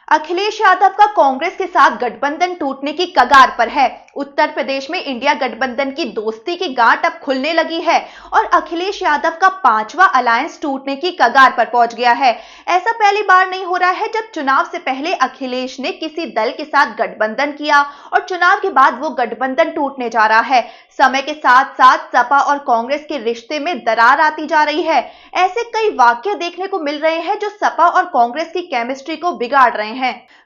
अखिलेश यादव का कांग्रेस के साथ गठबंधन टूटने की कगार पर है। उत्तर प्रदेश में इंडिया गठबंधन की दोस्ती की गांठ अब खुलने लगी है और अखिलेश यादव का पांचवा अलायंस टूटने की कगार पर पहुंच गया है। ऐसा पहली बार नहीं हो रहा है जब चुनाव से पहले अखिलेश ने किसी दल के साथ गठबंधन किया और चुनाव के बाद वो गठबंधन टूटने जा रहा है। समय के साथ साथ सपा और कांग्रेस के रिश्ते में दरार आती जा रही है। ऐसे कई वाकये देखने को मिल रहे हैं जो सपा और कांग्रेस की केमिस्ट्री को बिगाड़ रहे हैं।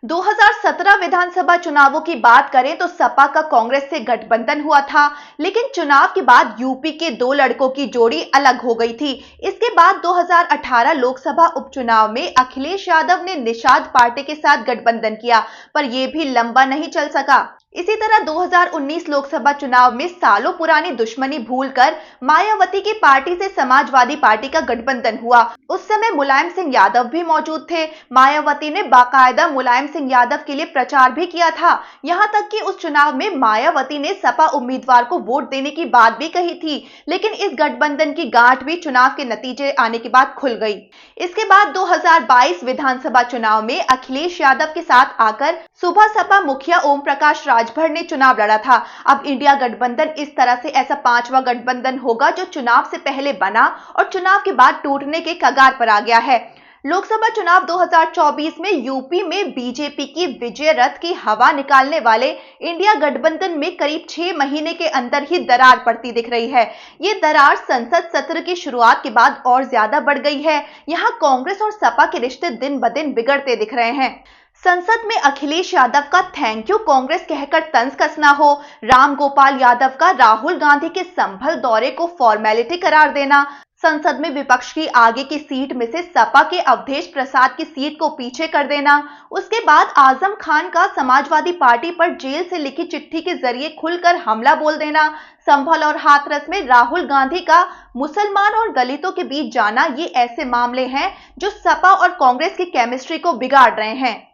2017 विधानसभा चुनावों की बात करें तो सपा का कांग्रेस से गठबंधन हुआ था, लेकिन चुनाव के बाद यूपी के दो लड़कों की जोड़ी अलग हो गई थी। इसके बाद 2018 लोकसभा उपचुनाव में अखिलेश यादव ने निषाद पार्टी के साथ गठबंधन किया, पर यह भी लंबा नहीं चल सका। इसी तरह 2019 लोकसभा चुनाव में सालों पुरानी दुश्मनी भूलकर मायावती की पार्टी से समाजवादी पार्टी का गठबंधन हुआ। उस समय मुलायम सिंह यादव भी मौजूद थे। मायावती ने बाकायदा मुलायम सिंह यादव के लिए प्रचार भी किया था। यहां तक कि उस चुनाव में मायावती ने सपा उम्मीदवार को वोट देने की बात भी कही थी, लेकिन इस गठबंधन की गांठ भी चुनाव के नतीजे आने के बाद खुल गई। इसके बाद 2022 विधानसभा चुनाव में अखिलेश यादव के साथ आकर सुबह सपा मुखिया ओम प्रकाश राजभर ने चुनाव लड़ा था। अब इंडिया गठबंधन इस तरह से ऐसा पांचवा गठबंधन होगा जो चुनाव से पहले बना और चुनाव के बाद टूटने के कगार पर आ गया है। लोकसभा चुनाव 2024 में यूपी में बीजेपी की विजय रथ की हवा निकालने वाले इंडिया गठबंधन में करीब 6 महीने के अंदर ही दरार पड़ती दिख रही है। ये दरार संसद सत्र की शुरुआत के बाद और ज्यादा बढ़ गई है। यहाँ कांग्रेस और सपा के रिश्ते दिन ब दिन बिगड़ते दिख रहे हैं। संसद में अखिलेश यादव का थैंक यू कांग्रेस कहकर तंज कसना हो, राम गोपाल यादव का राहुल गांधी के संभल दौरे को फॉर्मेलिटी करार देना, संसद में विपक्ष की आगे की सीट में से सपा के अवधेश प्रसाद की सीट को पीछे कर देना, उसके बाद आजम खान का समाजवादी पार्टी पर जेल से लिखी चिट्ठी के जरिए खुलकर हमला बोल देना, संभल और हाथरस में राहुल गांधी का मुसलमान और दलितों के बीच जाना, ये ऐसे मामले हैं जो सपा और कांग्रेस की केमिस्ट्री को बिगाड़ रहे हैं।